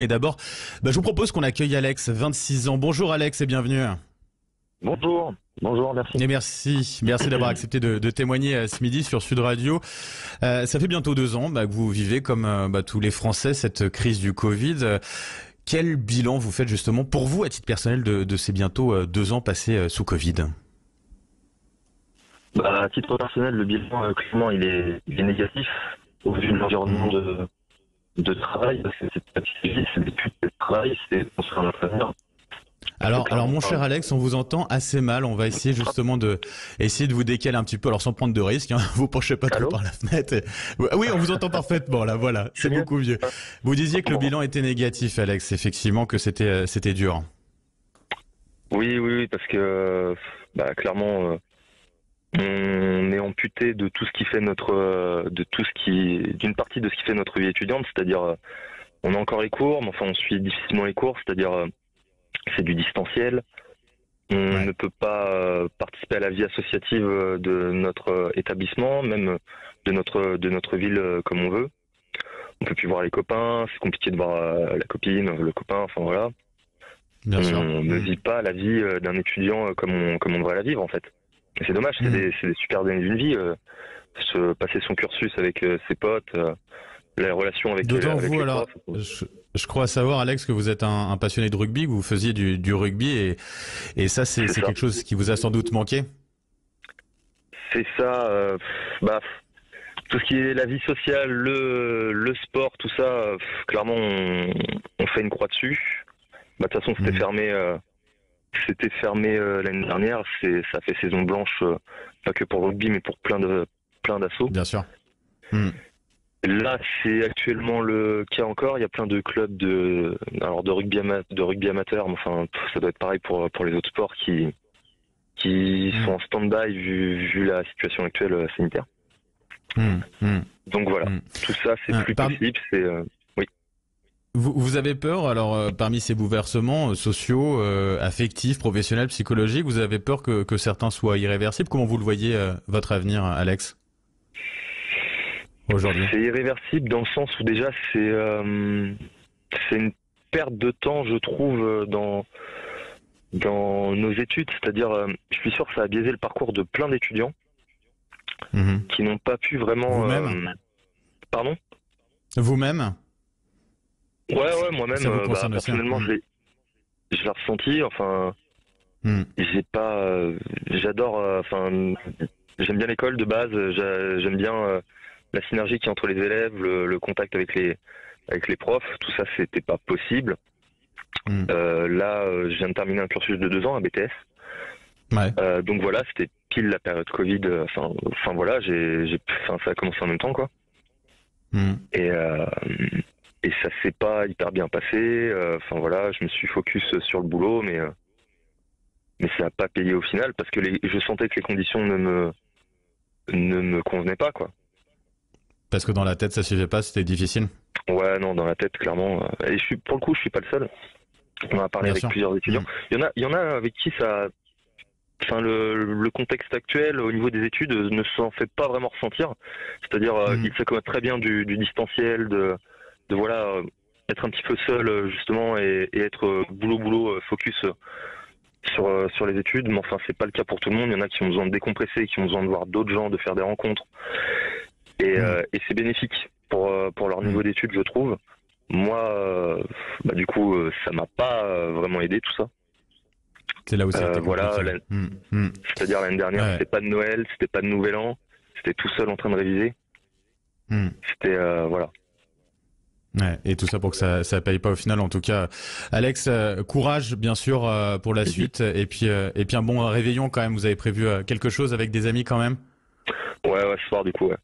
Et d'abord, je vous propose qu'on accueille Alex, 26 ans. Bonjour Alex et bienvenue. Bonjour, bonjour, merci. Et merci d'avoir accepté de témoigner ce midi sur Sud Radio. Ça fait bientôt 2 ans que vous vivez, comme tous les Français, cette crise du Covid. Quel bilan vous faites justement pour vous, à titre personnel, de ces bientôt 2 ans passés sous Covid? À titre personnel, le bilan, clairement, il est négatif au vu de l'environnement de travail, parce que c'est pas difficile, c'est des études, c'est le travail, c'est construire notre avenir. Alors mon cher Alex, on vous entend assez mal. On va essayer justement de vous décaler un petit peu, alors sans prendre de risques. Vous penchez pas trop Allô. par la fenêtre. Oui, on vous entend parfaitement là. Voilà, c'est mieux. beaucoup mieux. Vous disiez que le bilan était négatif, Alex. Effectivement, que c'était dur. Oui, parce que clairement, on est amputé de tout ce qui fait d'une partie de ce qui fait notre vie étudiante, c'est-à-dire on a encore les cours, mais enfin on suit difficilement les cours, c'est-à-dire c'est du distanciel. On ne peut pas participer à la vie associative de notre établissement, même de notre ville comme on veut. On peut plus voir les copains, c'est compliqué de voir la copine, le copain, enfin voilà. Bien sûr. On ne vit pas la vie d'un étudiant comme on devrait la vivre en fait. Et c'est dommage, c'est des super années d'une vie. Se passer son cursus avec ses potes, les relations avec D'autant avec vous les alors, profs. je crois savoir, Alex, que vous êtes un passionné de rugby, que vous faisiez du rugby et ça c'est ça. quelque chose qui vous a sans doute manqué. C'est ça. Tout ce qui est la vie sociale, le sport, tout ça, clairement, on fait une croix dessus. De toute façon, c'était fermé. C'était fermé l'année dernière. Ça fait saison blanche, pas que pour le rugby, mais pour plein d'assauts. Bien sûr. Là, c'est actuellement le cas encore. Il y a plein de clubs de rugby amateur, mais enfin, ça doit être pareil pour les autres sports qui sont en stand-by vu la situation actuelle sanitaire. Donc voilà, tout ça, c'est plus possible. Oui. Vous avez peur, alors, parmi ces bouleversements sociaux, affectifs, professionnels, psychologiques, vous avez peur que certains soient irréversibles? Comment vous le voyez, votre avenir, Alex, aujourd'hui? C'est irréversible dans le sens où déjà c'est une perte de temps, je trouve, dans nos études. C'est-à-dire, je suis sûr que ça a biaisé le parcours de plein d'étudiants qui n'ont pas pu vraiment... Vous-même Pardon? Vous-même? Ouais, moi-même, Ça vous concerne aussi, personnellement, je l'ai ressenti. Enfin, j'adore... j'aime bien l'école de base. J'aime bien la synergie qu'il y a entre les élèves, le contact avec les profs. Tout ça, c'était pas possible. Là, je viens de terminer un cursus de 2 ans, un BTS. Ouais. Donc voilà, c'était pile la période Covid. Enfin voilà, ça a commencé en même temps, quoi. Et ça s'est pas hyper bien passé. Enfin voilà, je me suis focus sur le boulot, mais ça n'a pas payé au final parce que je sentais que les conditions ne me convenaient pas, quoi. Parce que dans la tête, ça suivait pas, c'était difficile. Ouais, non, dans la tête, clairement. Et pour le coup, je suis pas le seul. On a parlé avec plusieurs étudiants. Il y en a avec qui ça... Enfin, le contexte actuel au niveau des études ne s'en fait pas vraiment ressentir. C'est-à-dire, ils s'accommodent très bien du distanciel, de voilà, être un petit peu seul justement et être boulot focus sur les études. Mais enfin, c'est pas le cas pour tout le monde. Il y en a qui ont besoin de décompresser, qui ont besoin de voir d'autres gens, de faire des rencontres. Et c'est bénéfique pour leur niveau d'études, je trouve. Moi, du coup, ça m'a pas vraiment aidé tout ça. C'est là où c'était voilà, c'est-à-dire l'année dernière, c'était pas de Noël, c'était pas de Nouvel An, c'était tout seul en train de réviser. C'était voilà. Ouais, et tout ça pour que ça paye pas au final. En tout cas, Alex, courage bien sûr pour la suite. Et puis un bon réveillon quand même. Vous avez prévu quelque chose avec des amis quand même? Ouais, ce soir du coup. Ouais.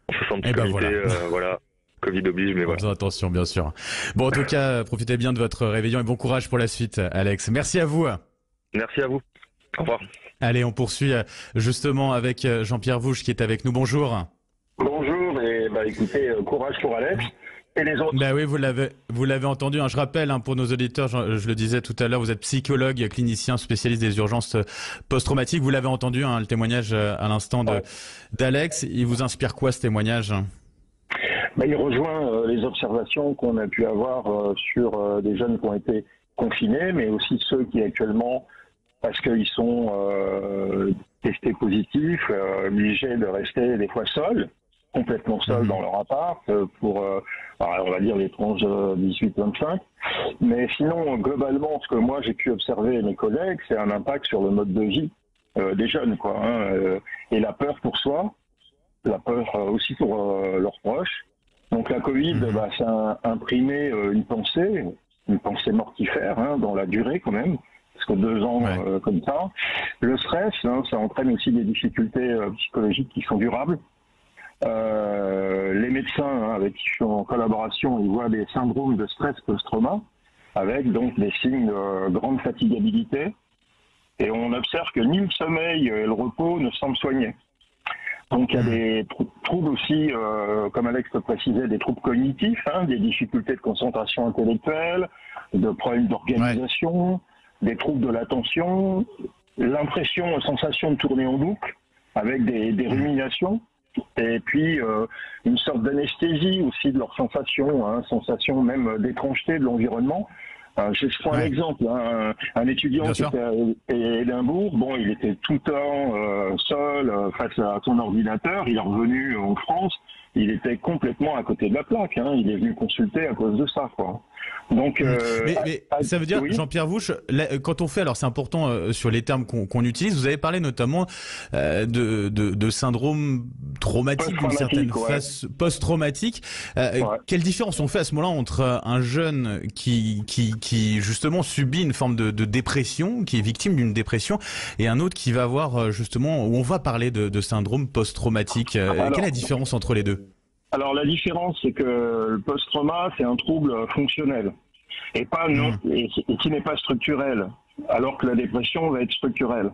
On se sent un petit comité, voilà. Covid oblige, mais voilà. Attention, bien sûr. Bon, en tout cas, profitez bien de votre réveillon et bon courage pour la suite, Alex. Merci à vous. Merci à vous. Au revoir. Allez, on poursuit justement avec Jean-Pierre Vouche qui est avec nous. Bonjour. Bonjour, et écoutez, courage pour Alex et les autres. Oui, vous l'avez entendu. Je rappelle pour nos auditeurs, je le disais tout à l'heure, vous êtes psychologue, clinicien, spécialiste des urgences post-traumatiques. Vous l'avez entendu, le témoignage à l'instant d'Alex. Il vous inspire quoi ce témoignage? Il rejoint les observations qu'on a pu avoir sur des jeunes qui ont été confinés, mais aussi ceux qui actuellement, parce qu'ils sont testés positifs, obligés de rester des fois seuls, complètement seuls dans leur appart, pour, on va dire, les tranches 18-25. Mais sinon, globalement, ce que moi j'ai pu observer et mes collègues, c'est un impact sur le mode de vie des jeunes, quoi. Et la peur pour soi, la peur aussi pour leurs proches. Donc la Covid, ça a imprimé une pensée mortifère, dans la durée quand même, parce que 2 ans comme ça. Le stress, ça entraîne aussi des difficultés psychologiques qui sont durables. Les médecins avec qui je suis en collaboration, ils voient des syndromes de stress post-trauma, avec donc des signes de grande fatigabilité. Et on observe que ni le sommeil et le repos ne semblent soignés. Donc il y a des troubles aussi, comme Alex le précisait, des troubles cognitifs, des difficultés de concentration intellectuelle, de problèmes d'organisation, des troubles de l'attention, l'impression, sensation de tourner en boucle, avec des ruminations, et puis une sorte d'anesthésie aussi de leurs sensations, sensation même d'étrangeté de l'environnement. Je prends un exemple, un étudiant qui était à Édimbourg, il était tout le temps seul face à son ordinateur, il est revenu en France, il était complètement à côté de la plaque, il est venu consulter à cause de ça, quoi. Donc, mais ça veut dire, Jean-Pierre Vouche, quand on fait, alors c'est important sur les termes qu'on utilise, vous avez parlé notamment de syndrome traumatique, d'une certaine phase post-traumatique. Quelle différence on fait à ce moment-là entre un jeune qui justement subit une forme de dépression, qui est victime d'une dépression, et un autre qui va avoir justement, où on va parler de syndrome post-traumatique. Quelle est la différence entre les deux? Alors la différence, c'est que le post-trauma, c'est un trouble fonctionnel et qui n'est pas structurel, alors que la dépression va être structurelle.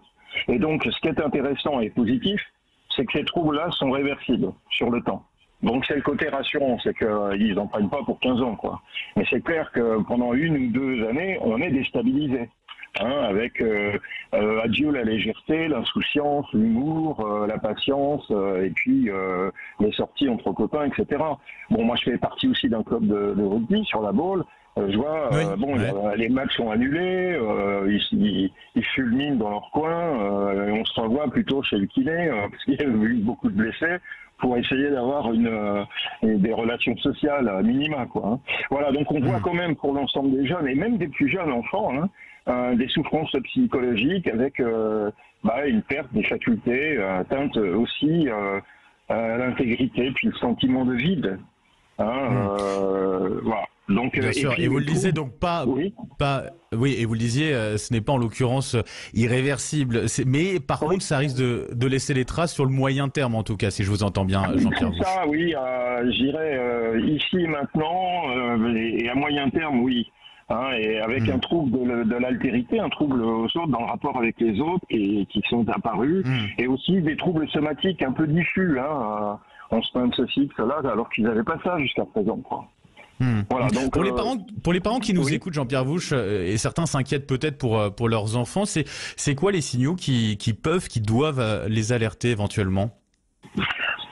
Et donc, ce qui est intéressant et positif, c'est que ces troubles-là sont réversibles sur le temps. Donc c'est le côté rassurant, c'est qu'ils n'en prennent pas pour 15 ans, quoi. Mais c'est clair que pendant 1 ou 2 années, on est déstabilisé. Avec adieu la légèreté, l'insouciance, l'humour, la patience, et puis les sorties entre copains, etc. Bon, moi je fais partie aussi d'un club de rugby sur la Baule. Je vois, les matchs sont annulés, ils fulminent dans leur coin, et on se revoit plutôt chez le kiné, parce qu'il y a eu beaucoup de blessés, pour essayer d'avoir des relations sociales à minima, quoi. Voilà, donc on voit quand même pour l'ensemble des jeunes, et même des plus jeunes enfants, des souffrances psychologiques avec une perte des facultés, atteinte aussi à l'intégrité, puis le sentiment de vide. Voilà. Donc, bien sûr. Et vous le disiez donc et vous le disiez, ce n'est pas en l'occurrence irréversible. Mais par contre, ça risque de laisser des traces sur le moyen terme, en tout cas, si je vous entends bien, Jean-Pierre Vouche. Ça, oui, j'irais ici et maintenant, et à moyen terme, oui. Et avec un trouble de l'altérité, un trouble aux autres dans le rapport avec les autres qui sont apparus, et aussi des troubles somatiques un peu diffus. On se plaint de ceci, de cela, alors qu'ils n'avaient pas ça jusqu'à présent, quoi. Voilà, donc, pour les parents qui nous écoutent, Jean-Pierre Vouche, et certains s'inquiètent peut-être pour leurs enfants, c'est quoi les signaux qui doivent les alerter éventuellement?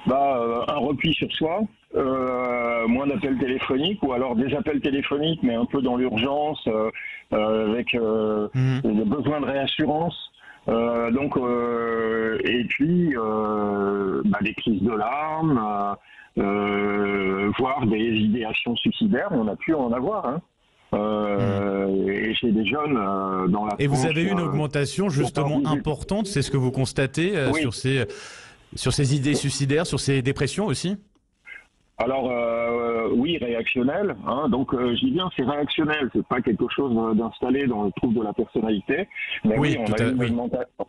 Un repli sur soi, moins d'appels téléphoniques, ou alors des appels téléphoniques mais un peu dans l'urgence, avec des besoins de réassurance. Et puis des crises de larmes, voire des idéations suicidaires, on a pu en avoir. Et chez des jeunes dans la. Et vous avez eu une augmentation justement importante, c'est ce que vous constatez sur ces idées suicidaires, sur ces dépressions aussi? Alors oui, réactionnel. Donc je dis bien c'est réactionnel, c'est pas quelque chose d'installé dans le trouble de la personnalité. Mais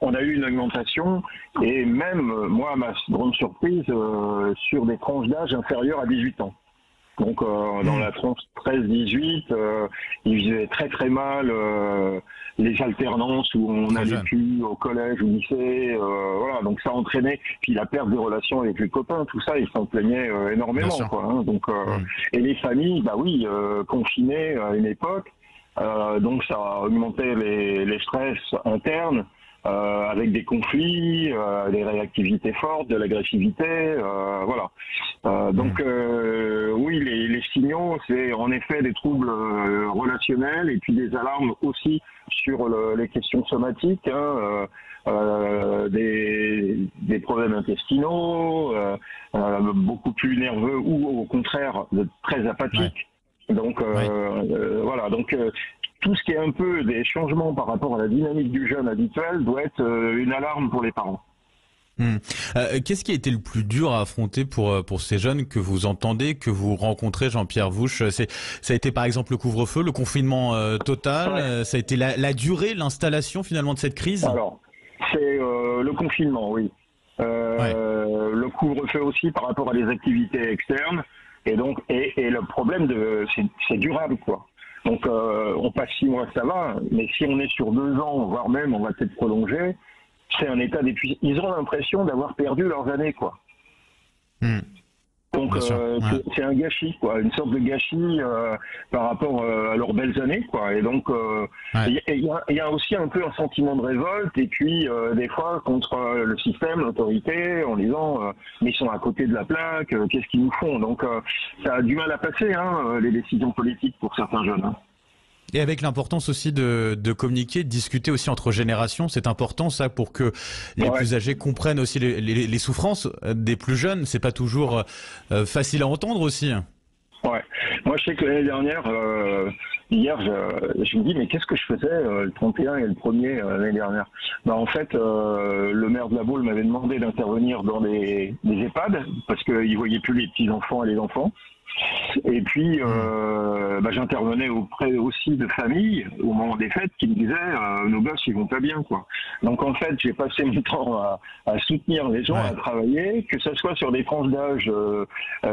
on a eu une augmentation, et même moi, à ma grande surprise, sur des tranches d'âge inférieures à 18 ans. Donc dans la tranche 13-18, ils faisaient très très mal les alternances où on n'allait plus au collège, au lycée, voilà, donc ça entraînait, puis la perte des relations avec les copains, tout ça, ils s'en plaignaient énormément, quoi. Donc et les familles, confinées à une époque, donc ça augmentait les stress internes. avec des conflits, des réactivités fortes, de l'agressivité, voilà. Donc oui, les signaux, c'est en effet des troubles relationnels et puis des alarmes aussi sur les questions somatiques, hein, des problèmes intestinaux, beaucoup plus nerveux ou au contraire très apathiques. Ouais. Donc voilà, donc tout ce qui est un peu des changements par rapport à la dynamique du jeune habituel doit être une alarme pour les parents. Qu'est-ce qui a été le plus dur à affronter pour ces jeunes que vous entendez, que vous rencontrez, Jean-Pierre Vouche? Ça a été par exemple le couvre-feu, le confinement total, ouais. Ça a été la durée, l'installation finalement de cette crise? Alors, c'est le confinement, oui. Ouais. Le couvre-feu aussi par rapport à des activités externes. Et donc, et le problème c'est durable, quoi. Donc, on passe 6 mois, ça va, mais si on est sur 2 ans, voire même, on va peut-être prolonger, c'est un état d'épuisement. Ils ont l'impression d'avoir perdu leurs années, quoi. Donc, c'est un gâchis, quoi, une sorte de gâchis par rapport à leurs belles années, quoi. Et donc, il y a aussi un peu un sentiment de révolte, et puis des fois contre le système, l'autorité, en disant mais ils sont à côté de la plaque, qu'est-ce qu'ils nous font? Donc, ça a du mal à passer, hein, les décisions politiques pour certains jeunes. Hein. Et avec l'importance aussi de communiquer, de discuter aussi entre générations, c'est important ça pour que les plus âgés comprennent aussi les souffrances des plus jeunes. C'est pas toujours facile à entendre aussi. Ouais, moi je sais que l'année dernière, hier, je me dis mais qu'est-ce que je faisais le 31 et le 1er l'année dernière? Ben, en fait, le maire de La Baule m'avait demandé d'intervenir dans des EHPAD parce qu'il voyait plus les petits enfants et les enfants. Et puis, j'intervenais auprès aussi de familles au moment des fêtes qui me disaient nos gosses ils vont pas bien, quoi. Donc en fait, j'ai passé mon temps à soutenir les gens, à travailler, que ce soit sur des tranches d'âge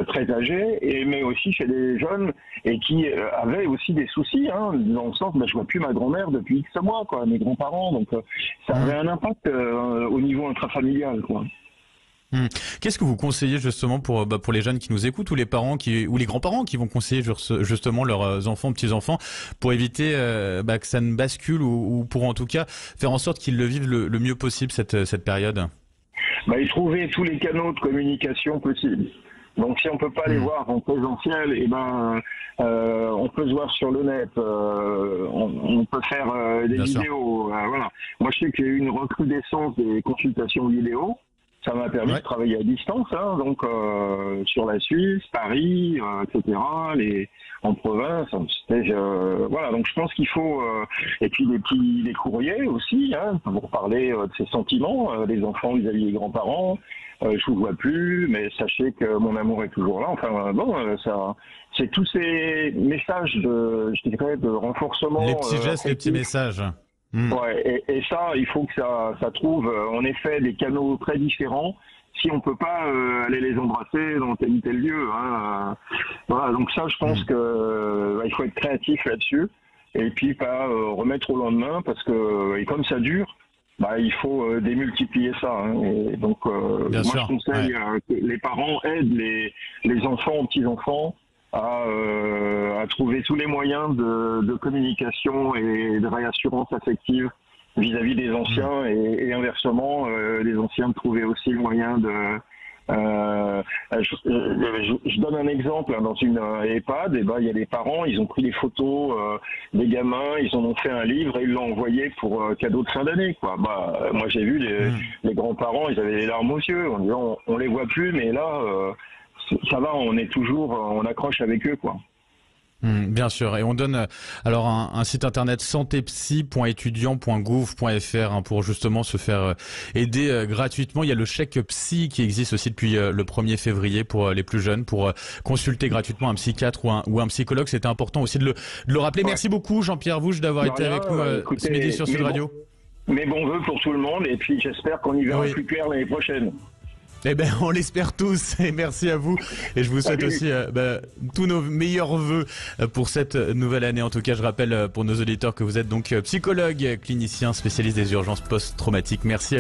très âgées, mais aussi chez des jeunes et qui avaient aussi des soucis, hein, dans le sens, je vois plus ma grand-mère depuis X mois, quoi, mes grands-parents, donc ça avait un impact au niveau intrafamilial, quoi. Qu'est-ce que vous conseillez justement pour les jeunes qui nous écoutent ou les parents ou les grands-parents qui vont conseiller justement leurs enfants, petits-enfants pour éviter que ça ne bascule ou pour en tout cas faire en sorte qu'ils le vivent le mieux possible cette période? Et trouver tous les canaux de communication possibles. Donc si on peut pas les voir en présentiel, on peut se voir sur le net, on peut faire des vidéos. Voilà. Moi je sais qu'il y a eu une recrudescence des consultations vidéo. Ça m'a permis de travailler à distance, hein, donc sur la Suisse, Paris, etc., en province. Voilà, donc je pense qu'il faut et puis des courriers aussi, hein, pour parler de ses sentiments, des enfants vis-à-vis des grands-parents. Je vous vois plus, mais sachez que mon amour est toujours là. Enfin ça, c'est tous ces messages de renforcement. Les petits gestes, les petits messages. Ouais, et ça, il faut que ça trouve en effet des canaux très différents. Si on peut pas aller les embrasser dans tel ou tel lieu, hein, voilà. Donc ça, je pense que il faut être créatif là-dessus et puis pas remettre au lendemain parce que et comme ça dure, il faut démultiplier ça. Hein, et donc je conseille que les parents aident les enfants, petits-enfants à trouver tous les moyens de communication et de réassurance affective vis-à-vis des anciens et inversement, les anciens de trouver aussi le moyen de... je donne un exemple, hein, dans une EHPAD, il y a des parents, ils ont pris des photos des gamins, ils en ont fait un livre et ils l'ont envoyé pour cadeau de fin d'année, quoi. Moi j'ai vu les grands-parents, ils avaient les larmes aux yeux, en disant on les voit plus, mais là... ça va, on accroche avec eux, quoi. Bien sûr, et on donne alors un site internet santépsy.étudiant.gouv.fr pour justement se faire aider gratuitement. Il y a le chèque psy qui existe aussi depuis le 1er février pour les plus jeunes, pour consulter gratuitement un psychiatre ou un psychologue. C'était important aussi de le rappeler. Merci beaucoup Jean-Pierre Vouche d'avoir été avec nous ce midi sur Sud Radio. Mes bons voeux pour tout le monde et puis j'espère qu'on y verra plus clair l'année prochaine. Eh ben, on l'espère tous et merci à vous. Et je vous souhaite aussi tous nos meilleurs vœux pour cette nouvelle année. En tout cas, je rappelle pour nos auditeurs que vous êtes donc psychologue, clinicien, spécialiste des urgences post-traumatiques. Merci à vous.